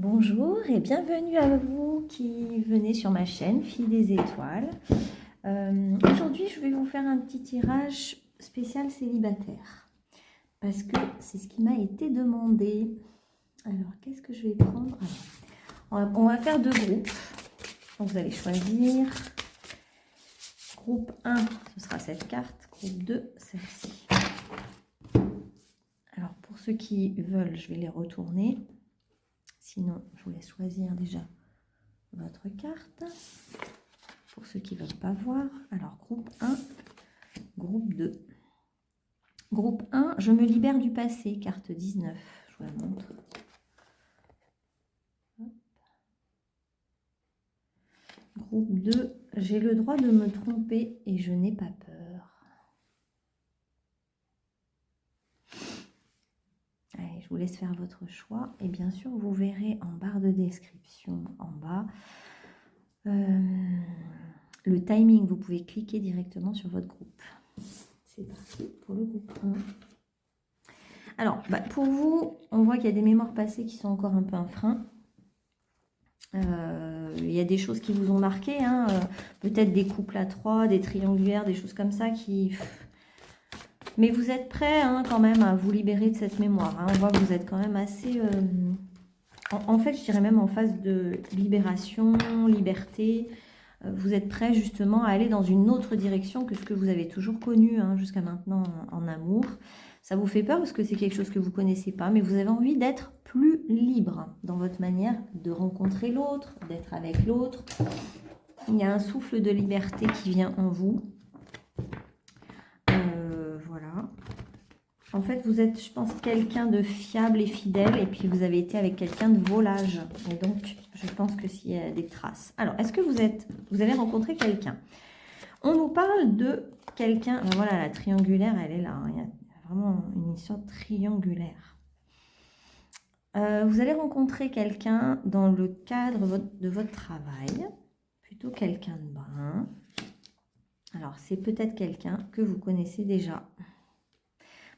Bonjour et bienvenue à vous qui venez sur ma chaîne Fille des Étoiles. Aujourd'hui, je vais vous faire un petit tirage spécial célibataire parce que c'est ce qui m'a été demandé. Alors, qu'est-ce que je vais prendre? On va faire deux groupes. Donc, vous allez choisir. Groupe 1, ce sera cette carte. Groupe 2, celle-ci. Alors, pour ceux qui veulent, je vais les retourner. Sinon, je vous laisse choisir déjà votre carte. Pour ceux qui ne veulent pas voir. Alors, groupe 1, groupe 2. Groupe 1, je me libère du passé, carte 19. Je vous la montre. Hop. Groupe 2, j'ai le droit de me tromper et je n'ai pas peur. Allez, je vous laisse faire votre choix. Et bien sûr, vous verrez en barre de description en bas le timing. Vous pouvez cliquer directement sur votre groupe. C'est parti pour le groupe 1. Alors, pour vous, on voit qu'il y a des mémoires passées qui sont encore un peu un frein. Il y a des choses qui vous ont marqué, hein, peut-être des couples à 3, des triangulaires, des choses comme ça qui... Mais vous êtes prêts hein, quand même à vous libérer de cette mémoire. Hein. On voit que vous êtes quand même assez... En fait, je dirais même en phase de libération, liberté. Vous êtes prêts justement à aller dans une autre direction que ce que vous avez toujours connu hein, jusqu'à maintenant en amour. Ça vous fait peur parce que c'est quelque chose que vous ne connaissez pas, mais vous avez envie d'être plus libre dans votre manière de rencontrer l'autre, d'être avec l'autre. Il y a un souffle de liberté qui vient en vous. Voilà. En fait, vous êtes, je pense, quelqu'un de fiable et fidèle, et puis vous avez été avec quelqu'un de volage. Et donc, je pense que s'il y a des traces. Alors, est-ce que vous allez rencontrer quelqu'un? On nous parle de quelqu'un... Voilà, la triangulaire, elle est là. Hein, il y a vraiment une histoire triangulaire. Vous allez rencontrer quelqu'un dans le cadre de votre travail. Plutôt quelqu'un de brun. Alors, c'est peut-être quelqu'un que vous connaissez déjà.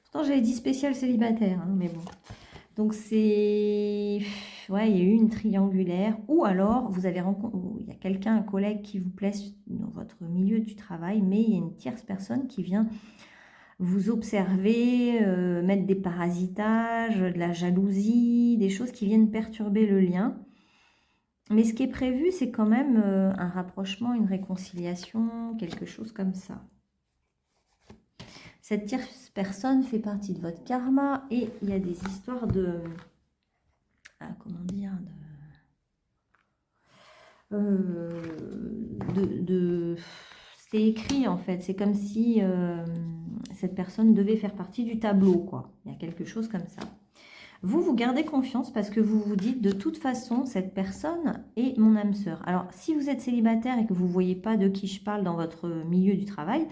Pourtant, j'avais dit spécial célibataire, hein, mais bon. Donc, c'est... Ouais, il y a eu une triangulaire. Ou alors, vous avez rencontré... Il y a quelqu'un, un collègue qui vous plaît dans votre milieu du travail, mais il y a une tierce personne qui vient vous observer, mettre des parasitages, de la jalousie, des choses qui viennent perturber le lien. Mais ce qui est prévu, c'est quand même un rapprochement, une réconciliation, quelque chose comme ça. Cette tierce personne fait partie de votre karma et il y a des histoires de... comment dire c'est écrit en fait. C'est comme si cette personne devait faire partie du tableau, quoi. Il y a quelque chose comme ça. Vous gardez confiance parce que vous vous dites de toute façon, cette personne est mon âme sœur. Alors, si vous êtes célibataire et que vous ne voyez pas de qui je parle dans votre milieu du travail,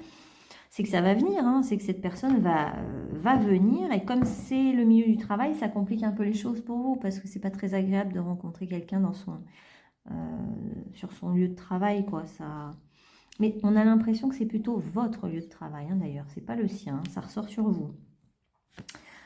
c'est que ça va venir, hein, c'est que cette personne va venir. Et comme c'est le milieu du travail, ça complique un peu les choses pour vous parce que c'est pas très agréable de rencontrer quelqu'un dans sur son lieu de travail, quoi. Ça... Mais on a l'impression que c'est plutôt votre lieu de travail, hein, d'ailleurs. C'est pas le sien, hein, ça ressort sur vous.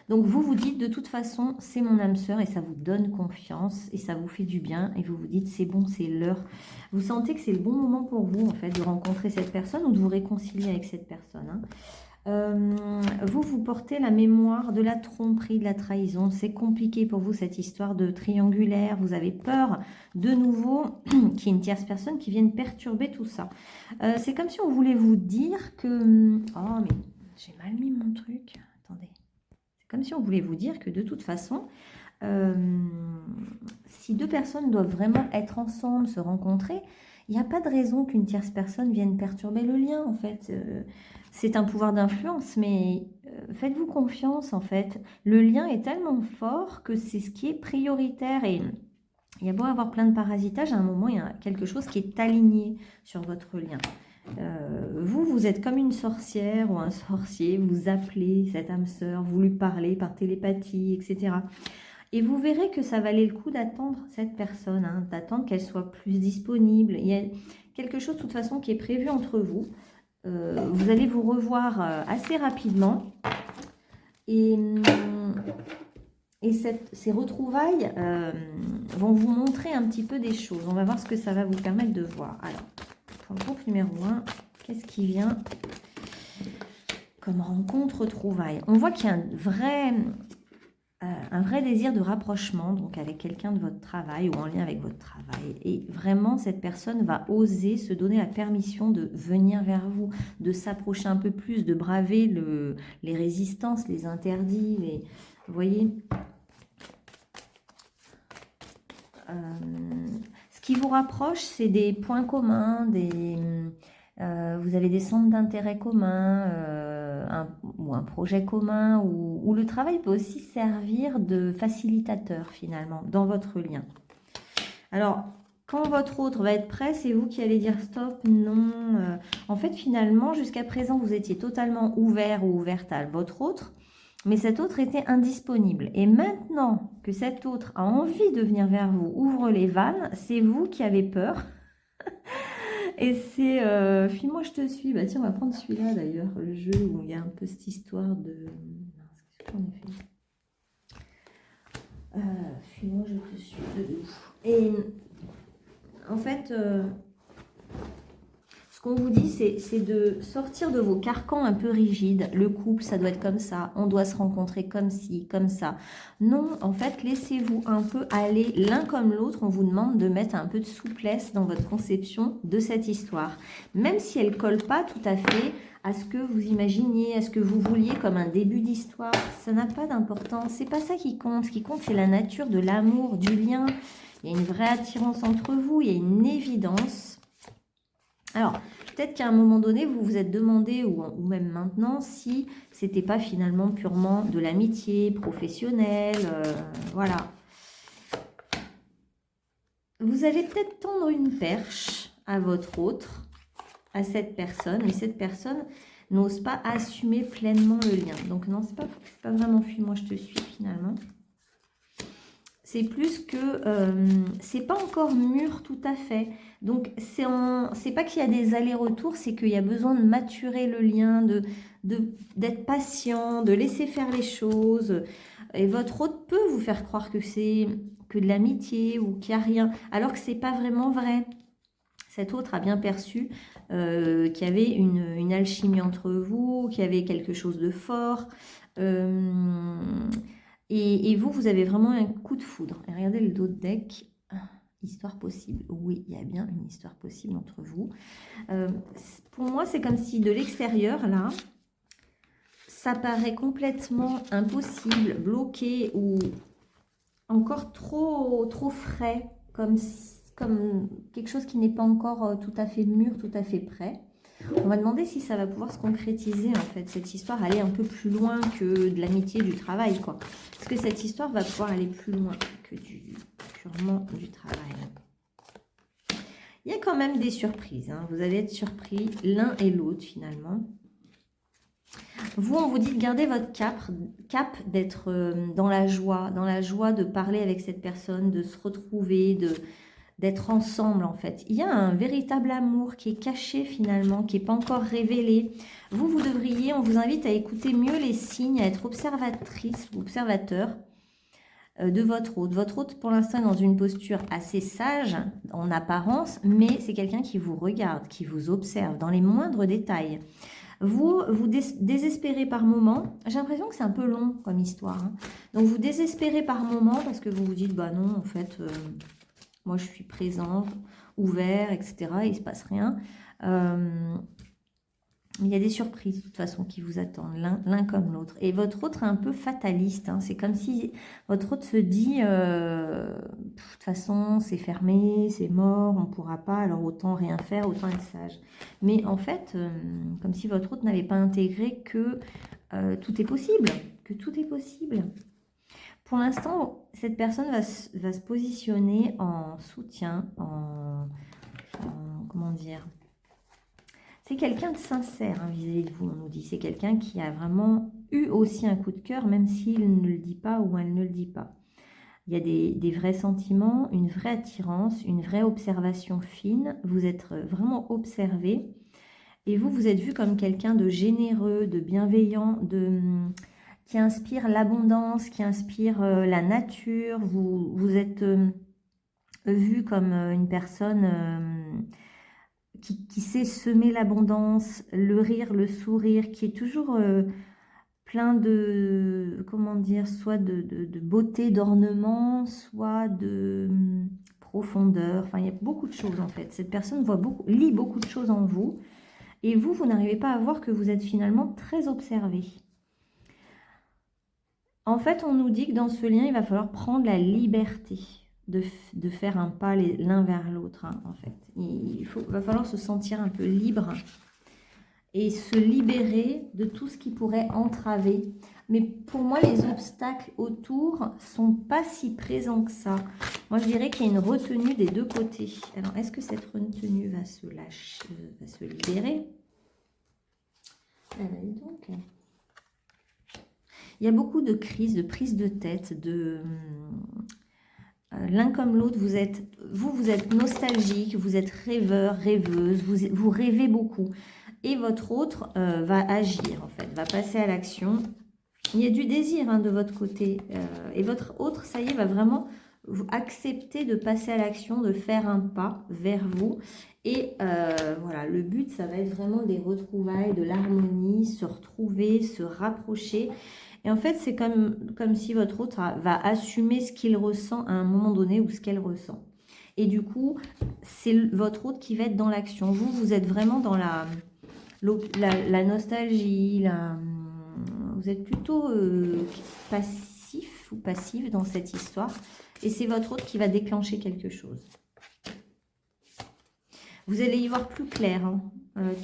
Donc vous vous dites de toute façon c'est mon âme sœur et ça vous donne confiance et ça vous fait du bien et vous vous dites c'est bon, c'est l'heure. Vous sentez que c'est le bon moment pour vous en fait de rencontrer cette personne ou de vous réconcilier avec cette personne. Hein. Vous portez la mémoire de la tromperie, de la trahison. C'est compliqué pour vous cette histoire de triangulaire. Vous avez peur de nouveau qu'il y ait une tierce personne qui vienne perturber tout ça. C'est comme si on voulait vous dire que... Oh mais j'ai mal mis mon truc. Attendez. Comme si on voulait vous dire que de toute façon, si deux personnes doivent vraiment être ensemble, se rencontrer, il n'y a pas de raison qu'une tierce personne vienne perturber le lien, en fait. C'est un pouvoir d'influence, mais faites-vous confiance, en fait. Le lien est tellement fort que c'est ce qui est prioritaire. Et il y a beau avoir plein de parasitages, à un moment, il y a quelque chose qui est aligné sur votre lien. Vous êtes comme une sorcière ou un sorcier, vous appelez cette âme sœur, vous lui parlez par télépathie, etc. Et vous verrez que ça valait le coup d'attendre cette personne, hein, d'attendre qu'elle soit plus disponible. Il y a quelque chose de toute façon qui est prévu entre vous. Vous allez vous revoir assez rapidement. Et Et ces retrouvailles vont vous montrer un petit peu des choses. On va voir ce que ça va vous permettre de voir. Alors, pour le groupe numéro 1, qu'est-ce qui vient comme rencontre retrouvailles? On voit qu'il y a un vrai désir de rapprochement, donc avec quelqu'un de votre travail ou en lien avec votre travail. Et vraiment, cette personne va oser se donner la permission de venir vers vous, de s'approcher un peu plus, de braver les résistances, les interdits, vous voyez. Ce qui vous rapproche, c'est des points communs, vous avez des centres d'intérêt communs, ou un projet commun, ou le travail peut aussi servir de facilitateur finalement dans votre lien. Alors, quand votre autre va être prêt, c'est vous qui allez dire stop, non. En fait, finalement, jusqu'à présent, vous étiez totalement ouvert ou ouverte à votre autre, mais cet autre était indisponible. Et maintenant que cet autre a envie de venir vers vous, ouvre les vannes, c'est vous qui avez peur. Et c'est Fuis-moi, je te suis. Bah tiens, on va prendre celui-là d'ailleurs, le jeu où il y a un peu cette histoire de... Qu'est-ce qu'on a fait Fuis-moi, je te suis. Et en fait, ce qu'on vous dit, c'est de sortir de vos carcans un peu rigides. Le couple, ça doit être comme ça. On doit se rencontrer comme ci, comme ça. Non, en fait, laissez-vous un peu aller l'un comme l'autre. On vous demande de mettre un peu de souplesse dans votre conception de cette histoire. Même si elle ne colle pas tout à fait à ce que vous imaginiez, à ce que vous vouliez comme un début d'histoire, ça n'a pas d'importance. C'est pas ça qui compte. Ce qui compte, c'est la nature de l'amour, du lien. Il y a une vraie attirance entre vous. Il y a une évidence. Alors, peut-être qu'à un moment donné, vous vous êtes demandé, ou même maintenant, si c'était pas finalement purement de l'amitié professionnelle, voilà. Vous allez peut-être tendre une perche à votre autre, à cette personne, mais cette personne n'ose pas assumer pleinement le lien. Donc non, c'est pas vraiment fuis-moi, je te suis finalement. C'est plus que c'est pas encore mûr tout à fait. Donc c'est pas qu'il y a des allers-retours, c'est qu'il y a besoin de maturer le lien, d'être patient, de laisser faire les choses. Et votre autre peut vous faire croire que c'est que de l'amitié ou qu'il n'y a rien, alors que c'est pas vraiment vrai. Cet autre a bien perçu qu'il y avait une alchimie entre vous, qu'il y avait quelque chose de fort. Et vous, vous avez vraiment un coup de foudre. Et regardez le dos de deck. Histoire possible. Oui, il y a bien une histoire possible entre vous. Pour moi, c'est comme si de l'extérieur, là, ça paraît complètement impossible, bloqué ou encore trop frais, comme quelque chose qui n'est pas encore tout à fait mûr, tout à fait prêt. On va demander si ça va pouvoir se concrétiser, en fait, cette histoire, aller un peu plus loin que de l'amitié, du travail, quoi. Est-ce que cette histoire va pouvoir aller plus loin que purement du travail? Il y a quand même des surprises, hein. Vous allez être surpris l'un et l'autre, finalement. Vous, on vous dit de garder votre cap d'être dans la joie de parler avec cette personne, de se retrouver, d'être ensemble en fait. Il y a un véritable amour qui est caché finalement, qui n'est pas encore révélé. Vous devriez, on vous invite à écouter mieux les signes, à être observatrice ou observateur de votre hôte. Votre hôte pour l'instant est dans une posture assez sage en apparence, mais c'est quelqu'un qui vous regarde, qui vous observe dans les moindres détails. Vous désespérez par moment. J'ai l'impression que c'est un peu long comme histoire, hein. Donc vous désespérez par moment parce que vous vous dites, bah non, en fait... moi, je suis présent, ouvert, etc. Il ne se passe rien. Il y a des surprises, de toute façon, qui vous attendent, l'un comme l'autre. Et votre autre est un peu fataliste, hein. C'est comme si votre autre se dit, de toute façon, c'est fermé, c'est mort, on ne pourra pas, alors autant rien faire, autant être sage. Mais en fait, comme si votre autre n'avait pas intégré que tout est possible, Pour l'instant, cette personne va se positionner en soutien, comment dire, c'est quelqu'un de sincère, hein, vis-à-vis de vous, on nous dit. C'est quelqu'un qui a vraiment eu aussi un coup de cœur, même s'il ne le dit pas ou elle ne le dit pas. Il y a des vrais sentiments, une vraie attirance, une vraie observation fine. Vous êtes vraiment observé. Et vous êtes vu comme quelqu'un de généreux, de bienveillant, qui inspire l'abondance, qui inspire la nature. Vous êtes vu comme une personne qui sait semer l'abondance, le rire, le sourire, qui est toujours plein de, comment dire, soit de beauté, d'ornement, soit de profondeur. Enfin, il y a beaucoup de choses en fait. Cette personne lit beaucoup de choses en vous. Et vous n'arrivez pas à voir que vous êtes finalement très observé. En fait, on nous dit que dans ce lien, il va falloir prendre la liberté de faire un pas l'un vers l'autre, hein, en fait. Va falloir se sentir un peu libre et se libérer de tout ce qui pourrait entraver. Mais pour moi, les obstacles autour sont pas si présents que ça. Moi, je dirais qu'il y a une retenue des deux côtés. Alors, est-ce que cette retenue va se lâcher, va se libérer? Dis donc. Il y a beaucoup de crises, de prises de tête, l'un comme l'autre, vous êtes nostalgique, vous êtes rêveur, rêveuse, vous rêvez beaucoup. Et votre autre va agir, en fait, va passer à l'action. Il y a du désir hein, de votre côté. Et votre autre, ça y est, va vraiment accepter de passer à l'action, de faire un pas vers vous. Et voilà, le but, ça va être vraiment des retrouvailles, de l'harmonie, se retrouver, se rapprocher. Et en fait, c'est comme si votre autre va assumer ce qu'il ressent à un moment donné ou ce qu'elle ressent. Et du coup, c'est votre autre qui va être dans l'action. Vous êtes vraiment dans la nostalgie, vous êtes plutôt passif ou passive dans cette histoire. Et c'est votre autre qui va déclencher quelque chose. Vous allez y voir plus clair. Hein.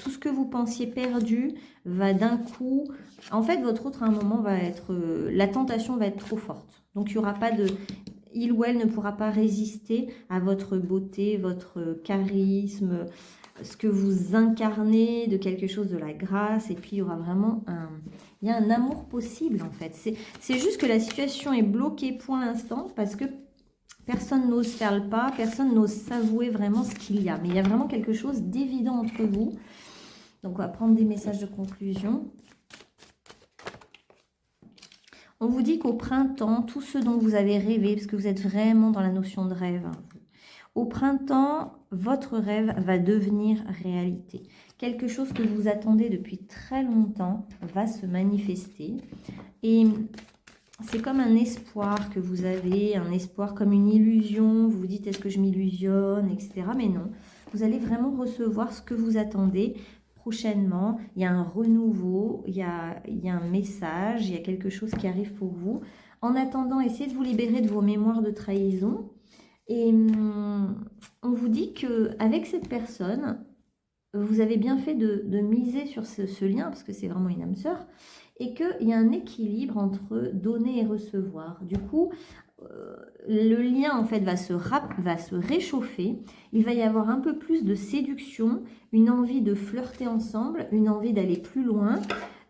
Tout ce que vous pensiez perdu va d'un coup... En fait, votre autre, à un moment, va être... la tentation va être trop forte. Donc, il n'y aura pas de... Il ou elle ne pourra pas résister à votre beauté, votre charisme, ce que vous incarnez de quelque chose de la grâce. Et puis, il y aura vraiment un... Il y a un amour possible, en fait. C'est juste que la situation est bloquée pour l'instant parce que personne n'ose faire le pas, personne n'ose s'avouer vraiment ce qu'il y a. Mais il y a vraiment quelque chose d'évident entre vous. Donc, on va prendre des messages de conclusion. On vous dit qu'au printemps, tout ce dont vous avez rêvé, parce que vous êtes vraiment dans la notion de rêve, hein, au printemps, votre rêve va devenir réalité. Quelque chose que vous attendez depuis très longtemps va se manifester. Et c'est comme un espoir que vous avez, un espoir comme une illusion. Vous vous dites, est-ce que je m'illusionne, etc. Mais non, vous allez vraiment recevoir ce que vous attendez. Prochainement, il y a un renouveau, il y a un message, il y a quelque chose qui arrive pour vous. En attendant, essayez de vous libérer de vos mémoires de trahison. Et on vous dit qu'avec cette personne, vous avez bien fait de miser sur ce lien, parce que c'est vraiment une âme sœur, et qu'il y a un équilibre entre donner et recevoir. Du coup, le lien en fait va se réchauffer, il va y avoir un peu plus de séduction, une envie de flirter ensemble, une envie d'aller plus loin,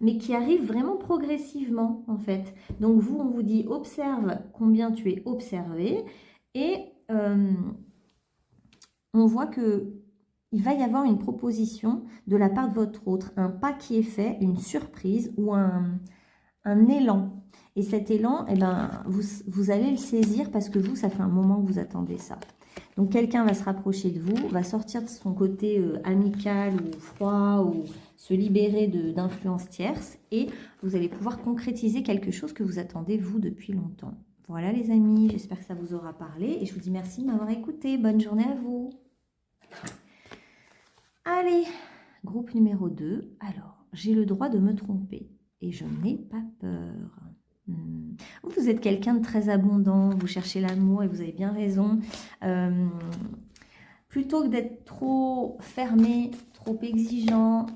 mais qui arrive vraiment progressivement en fait. Donc vous, on vous dit observe combien tu es observé, et on voit que il va y avoir une proposition de la part de votre autre, un pas qui est fait, une surprise ou un élan. Et cet élan, eh ben, vous allez le saisir parce que vous, ça fait un moment que vous attendez ça. Donc, quelqu'un va se rapprocher de vous, va sortir de son côté amical ou froid ou se libérer d'influences tierces et vous allez pouvoir concrétiser quelque chose que vous attendez, vous, depuis longtemps. Voilà, les amis, j'espère que ça vous aura parlé et je vous dis merci de m'avoir écouté. Bonne journée à vous. Allez, groupe numéro 2. Alors, j'ai le droit de me tromper et je n'ai pas peur. Vous êtes quelqu'un de très abondant, vous cherchez l'amour et vous avez bien raison. Plutôt que d'être trop fermé, trop exigeant,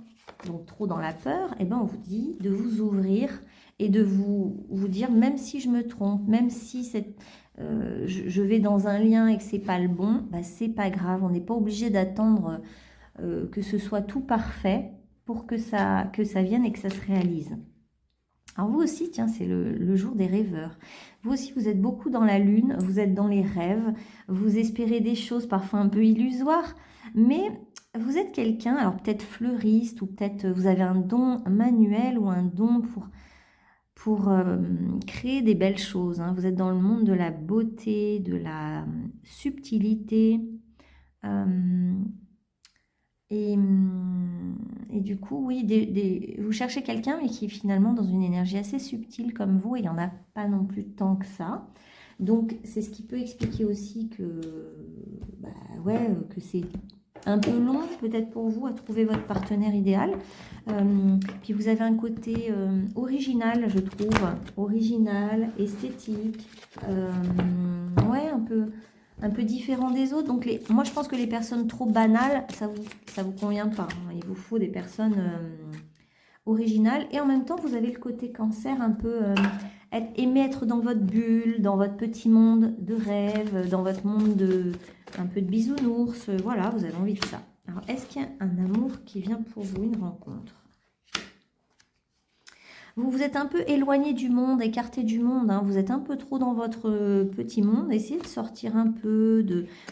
donc trop dans la peur, eh ben on vous dit de vous ouvrir et de vous dire, même si je me trompe, même si je vais dans un lien et que c'est pas le bon, bah, c'est pas grave, on n'est pas obligé d'attendre que ce soit tout parfait pour que ça vienne et que ça se réalise. Alors vous aussi, tiens, c'est le jour des rêveurs. Vous aussi, vous êtes beaucoup dans la lune, vous êtes dans les rêves, vous espérez des choses parfois un peu illusoires, mais vous êtes quelqu'un, alors peut-être fleuriste, ou peut-être vous avez un don manuel ou un don pour créer des belles choses, hein. Vous êtes dans le monde de la beauté, de la subtilité. Et, et du coup, oui, vous cherchez quelqu'un, mais qui est finalement dans une énergie assez subtile comme vous, et il n'y en a pas non plus tant que ça. Donc, c'est ce qui peut expliquer aussi que, bah, ouais, que c'est un peu long peut-être pour vous à trouver votre partenaire idéal. Puis vous avez un côté original, je trouve, original, esthétique, ouais, un peu différent des autres. Donc moi je pense que les personnes trop banales, ça vous convient pas, hein. Il vous faut des personnes originales. Et en même temps, vous avez le côté cancer, un peu aimer être dans votre bulle, dans votre petit monde de rêve, dans votre monde un peu de bisounours. Voilà, vous avez envie de ça. Alors, est-ce qu'il y a un amour qui vient pour vous, une rencontre? Vous vous êtes un peu éloigné du monde, écarté du monde, hein. Vous êtes un peu trop dans votre petit monde. Essayez de sortir un peu,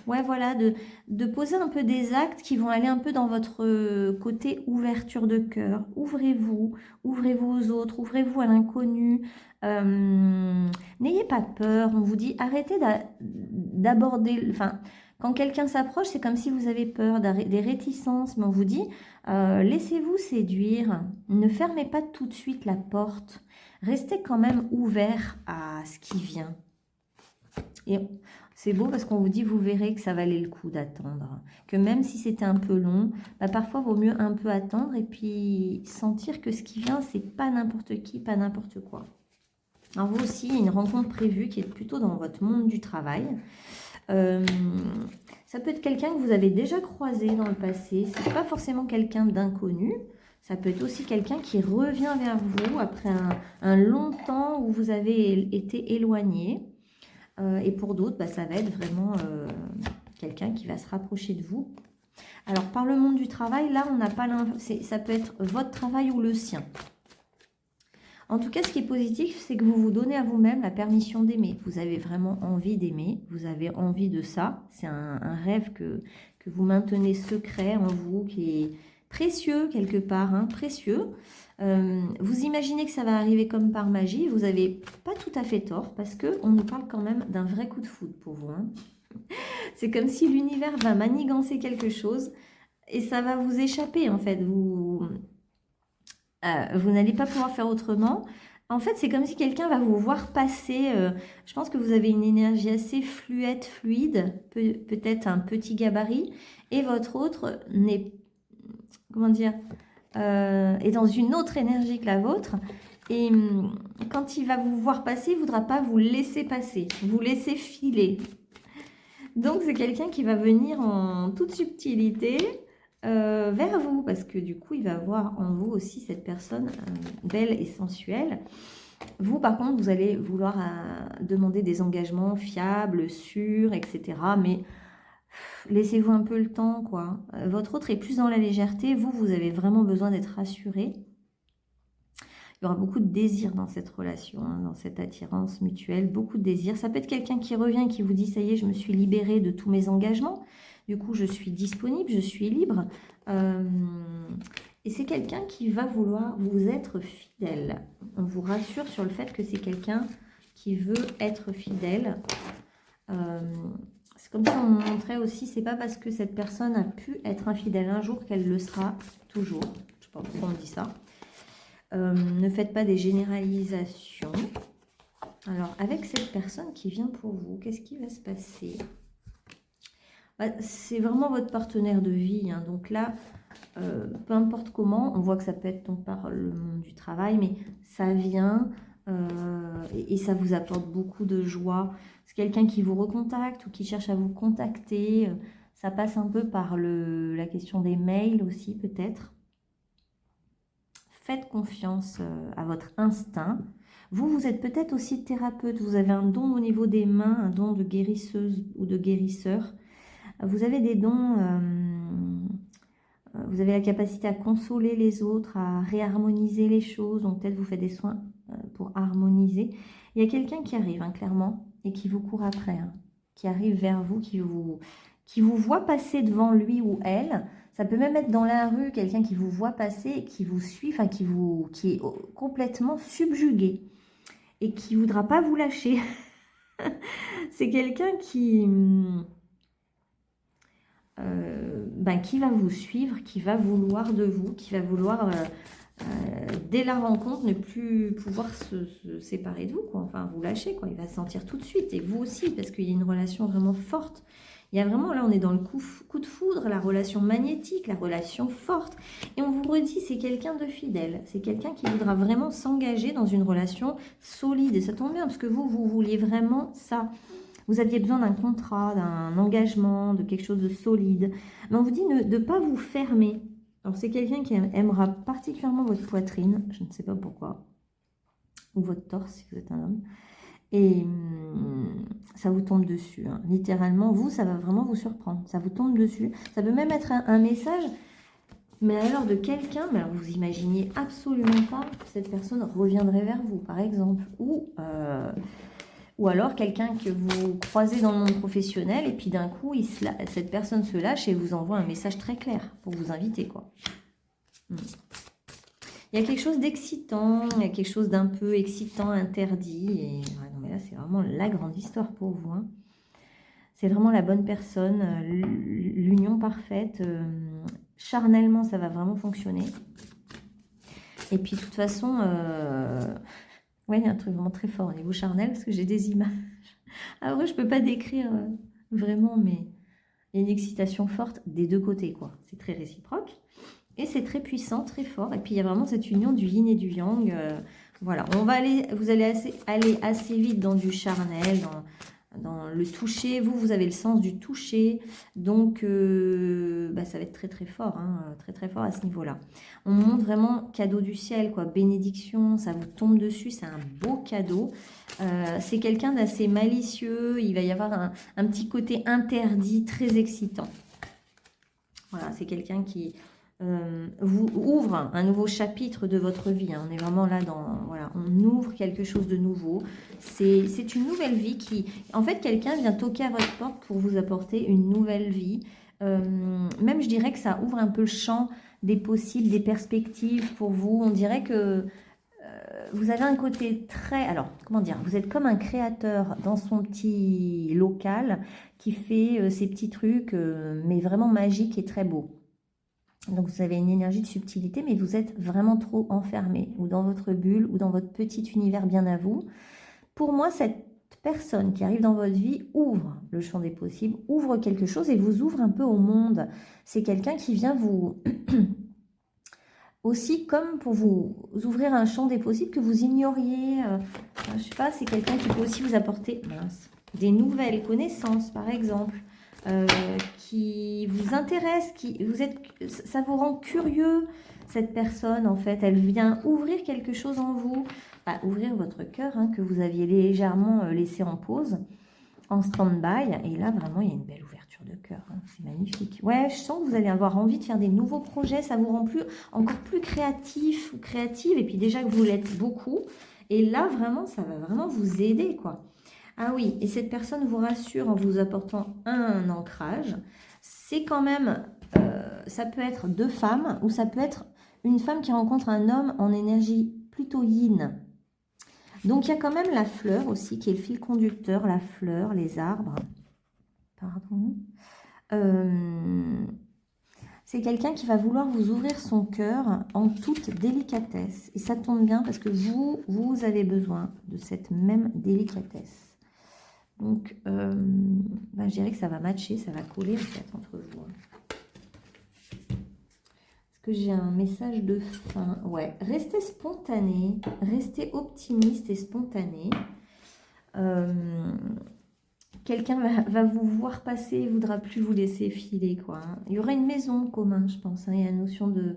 ouais, voilà, de poser un peu des actes qui vont aller un peu dans votre côté ouverture de cœur. Ouvrez-vous aux autres, ouvrez-vous à l'inconnu. N'ayez pas peur. On vous dit, arrêtez d'aborder, enfin, quand quelqu'un s'approche, c'est comme si vous avez peur, des réticences, mais on vous dit, laissez-vous séduire, ne fermez pas tout de suite la porte, restez quand même ouvert à ce qui vient. Et c'est beau parce qu'on vous dit, vous verrez que ça valait le coup d'attendre, que même si c'était un peu long, bah parfois il vaut mieux un peu attendre et puis sentir que ce qui vient, c'est pas n'importe qui, pas n'importe quoi. Alors vous aussi, il y a une rencontre prévue qui est plutôt dans votre monde du travail. Ça peut être quelqu'un que vous avez déjà croisé dans le passé. C'est pas forcément quelqu'un d'inconnu. Ça peut être aussi quelqu'un qui revient vers vous après un long temps où vous avez été éloigné. Et pour d'autres, bah, ça va être vraiment quelqu'un qui va se rapprocher de vous. Alors, par le monde du travail, là, on n'a pas ça peut être votre travail ou le sien. En tout cas, ce qui est positif, c'est que vous vous donnez à vous-même la permission d'aimer. Vous avez vraiment envie d'aimer, vous avez envie de ça. C'est un rêve que vous maintenez secret en vous, qui est précieux quelque part, hein, précieux. Vous imaginez que ça va arriver comme par magie, vous n'avez pas tout à fait tort, parce qu'on nous parle quand même d'un vrai coup de foudre pour vous, hein. C'est comme si l'univers va manigancer quelque chose, et ça va vous échapper en fait. Vous n'allez pas pouvoir faire autrement. En fait, c'est comme si quelqu'un va vous voir passer. Je pense que vous avez une énergie assez fluide, peut-être un petit gabarit, et votre autre n'est, comment dire, est dans une autre énergie que la vôtre. Et quand il va vous voir passer, il ne voudra pas vous laisser passer, vous laisser filer. Donc, c'est quelqu'un qui va venir en toute subtilité vers vous, parce que du coup, il va voir en vous aussi cette personne belle et sensuelle. Vous, par contre, vous allez vouloir demander des engagements fiables, sûrs, etc. Mais laissez-vous un peu le temps, quoi. Votre autre est plus dans la légèreté. Vous avez vraiment besoin d'être rassuré. Il y aura beaucoup de désir dans cette relation, hein, dans cette attirance mutuelle, beaucoup de désir. Ça peut être quelqu'un qui revient, qui vous dit « ça y est, je me suis libérée de tous mes engagements. Du coup, je suis disponible, je suis libre. » Et c'est quelqu'un qui va vouloir vous être fidèle. On vous rassure sur le fait que c'est quelqu'un qui veut être fidèle. C'est comme ça on montrait aussi, c'est pas parce que cette personne a pu être infidèle un jour qu'elle le sera toujours. Je sais pas pourquoi on dit ça. Ne faites pas des généralisations. Alors, avec cette personne qui vient pour vous, qu'est-ce qui va se passer? Bah, c'est vraiment votre partenaire de vie, hein. Donc là, peu importe comment, on voit que ça peut être donc par le monde du travail, mais ça vient et ça vous apporte beaucoup de joie. C'est quelqu'un qui vous recontacte ou qui cherche à vous contacter. Ça passe un peu par la question des mails aussi, peut-être. Faites confiance à votre instinct. Vous êtes peut-être aussi thérapeute. Vous avez un don au niveau des mains, un don de guérisseuse ou de guérisseur. Vous avez des dons, vous avez la capacité à consoler les autres, à réharmoniser les choses. Donc peut-être vous faites des soins pour harmoniser. Il y a quelqu'un qui arrive, hein, clairement, et qui vous court après, hein, qui arrive vers vous, qui vous voit passer devant lui ou elle. Ça peut même être dans la rue, quelqu'un qui vous voit passer et qui vous suit, enfin qui est complètement subjugué. et qui ne voudra pas vous lâcher. C'est quelqu'un qui va vous suivre, qui va vouloir de vous, qui va vouloir, dès la rencontre, ne plus pouvoir se séparer de vous, quoi. Enfin, vous lâcher, quoi. Il va sentir tout de suite, et vous aussi, parce qu'il y a une relation vraiment forte. Il y a vraiment, là, on est dans le coup de foudre, la relation magnétique, la relation forte. Et on vous redit, c'est quelqu'un de fidèle. C'est quelqu'un qui voudra vraiment s'engager dans une relation solide. Et ça tombe bien, parce que vous vouliez vraiment ça. Vous aviez besoin d'un contrat, d'un engagement, de quelque chose de solide. Mais on vous dit de ne pas vous fermer. Alors, c'est quelqu'un qui aimera particulièrement votre poitrine, je ne sais pas pourquoi, ou votre torse si vous êtes un homme. Et ça vous tombe dessus, hein. Littéralement, vous, ça va vraiment vous surprendre. Ça vous tombe dessus. Ça peut même être un message, mais alors de quelqu'un, mais alors vous imaginez absolument pas que cette personne reviendrait vers vous, par exemple. Ou alors quelqu'un que vous croisez dans le monde professionnel et puis d'un coup, cette personne se lâche et vous envoie un message très clair pour vous inviter, quoi. Il y a quelque chose d'excitant, il y a quelque chose d'un peu excitant, interdit. Et ouais, non, mais là, c'est vraiment la grande histoire pour vous, hein. C'est vraiment la bonne personne, l'union parfaite. Charnellement, ça va vraiment fonctionner. Et puis, de toute façon, ouais, il y a un truc vraiment très fort au niveau charnel parce que j'ai des images. Après, je ne peux pas décrire vraiment, mais il y a une excitation forte des deux côtés, quoi. C'est très réciproque. Et c'est très puissant, très fort. Et puis, il y a vraiment cette union du yin et du yang. Voilà, vous allez aller assez vite dans du charnel, dans le toucher. Vous avez le sens du toucher. Donc, ça va être très, très fort. Hein, très, très fort à ce niveau-là. On montre vraiment cadeau du ciel, quoi. Bénédiction, ça vous tombe dessus. C'est un beau cadeau. C'est quelqu'un d'assez malicieux. Il va y avoir un petit côté interdit, très excitant. Voilà, c'est quelqu'un qui vous ouvre un nouveau chapitre de votre vie. Hein. On est vraiment là voilà, on ouvre quelque chose de nouveau. C'est une nouvelle vie qui... En fait, quelqu'un vient toquer à votre porte pour vous apporter une nouvelle vie. Même, je dirais que ça ouvre un peu le champ des possibles, des perspectives pour vous. On dirait que vous avez un côté très... Alors, comment dire? Vous êtes comme un créateur dans son petit local qui fait ses petits trucs, mais vraiment magiques et très beaux. Donc, vous avez une énergie de subtilité, mais vous êtes vraiment trop enfermé, ou dans votre bulle, ou dans votre petit univers bien à vous. Pour moi, cette personne qui arrive dans votre vie ouvre le champ des possibles, ouvre quelque chose et vous ouvre un peu au monde. C'est quelqu'un qui vient vous... aussi comme pour vous ouvrir un champ des possibles que vous ignoriez. Je sais pas, c'est quelqu'un qui peut aussi vous apporter des nouvelles connaissances, par exemple. Qui vous intéresse, ça vous rend curieux, cette personne, en fait. Elle vient ouvrir quelque chose en vous, ouvrir votre cœur, hein, que vous aviez légèrement laissé en pause, en stand-by. Et là, vraiment, il y a une belle ouverture de cœur. Hein. C'est magnifique. Ouais, je sens que vous allez avoir envie de faire des nouveaux projets. Ça vous rend encore plus créatif ou créative. Et puis déjà que vous l'êtes beaucoup. Et là, vraiment, ça va vraiment vous aider, quoi. Ah oui, et cette personne vous rassure en vous apportant un ancrage. C'est quand même, ça peut être deux femmes ou ça peut être une femme qui rencontre un homme en énergie plutôt yin. Donc, il y a quand même la fleur aussi qui est le fil conducteur, la fleur, les arbres. Pardon. C'est quelqu'un qui va vouloir vous ouvrir son cœur en toute délicatesse. Et ça tombe bien parce que vous avez besoin de cette même délicatesse. Donc, je dirais que ça va matcher, ça va coller en fait entre vous. Est-ce que j'ai un message de fin? Ouais, restez spontané, restez optimiste et spontané. Quelqu'un va vous voir passer et ne voudra plus vous laisser filer, quoi. Hein. Il y aura une maison en commun, je pense. Hein. Il y a la notion de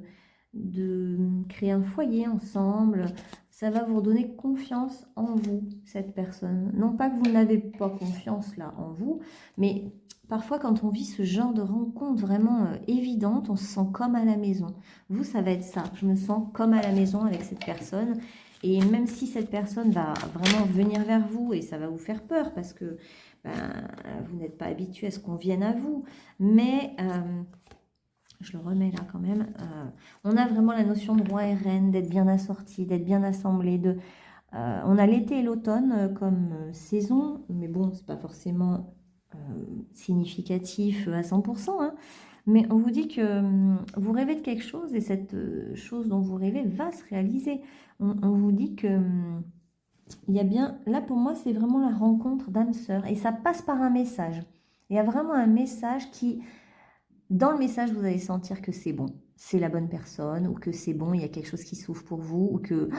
créer un foyer ensemble. Ça va vous redonner confiance en vous, cette personne. Non pas que vous n'avez pas confiance là en vous, mais parfois quand on vit ce genre de rencontre vraiment évidente, on se sent comme à la maison. Vous, ça va être ça. Je me sens comme à la maison avec cette personne. Et même si cette personne va vraiment venir vers vous et ça va vous faire peur parce que vous n'êtes pas habitué à ce qu'on vienne à vous, mais... je le remets là quand même. On a vraiment la notion de roi et reine, d'être bien assorti, d'être bien assemblé, On a l'été et l'automne comme saison, mais bon, c'est pas forcément significatif à 100%, hein. Mais on vous dit que vous rêvez de quelque chose et cette chose dont vous rêvez va se réaliser. On vous dit que il y a bien, là pour moi, c'est vraiment la rencontre d'âme sœur et ça passe par un message. Il y a vraiment un message qui, dans le message, vous allez sentir que c'est bon, c'est la bonne personne ou que c'est bon, il y a quelque chose qui s'ouvre pour vous ou que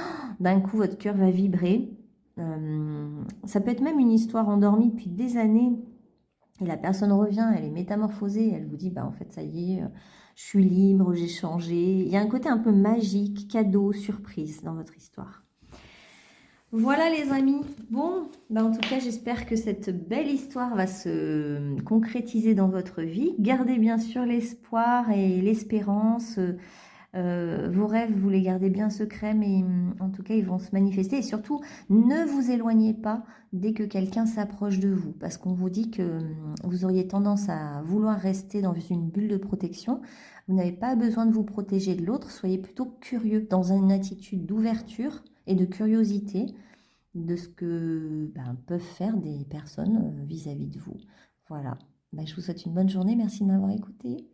d'un coup votre cœur va vibrer. Ça peut être même une histoire endormie depuis des années et la personne revient, elle est métamorphosée, elle vous dit bah en fait ça y est, je suis libre, j'ai changé. Il y a un côté un peu magique, cadeau, surprise dans votre histoire. Voilà les amis, bon, bah en tout cas j'espère que cette belle histoire va se concrétiser dans votre vie. Gardez bien sûr l'espoir et l'espérance, vos rêves vous les gardez bien secrets mais en tout cas ils vont se manifester et surtout ne vous éloignez pas dès que quelqu'un s'approche de vous parce qu'on vous dit que vous auriez tendance à vouloir rester dans une bulle de protection. Vous n'avez pas besoin de vous protéger de l'autre, soyez plutôt curieux dans une attitude d'ouverture et de curiosité de ce que peuvent faire des personnes vis-à-vis de vous. Voilà, je vous souhaite une bonne journée, merci de m'avoir écouté.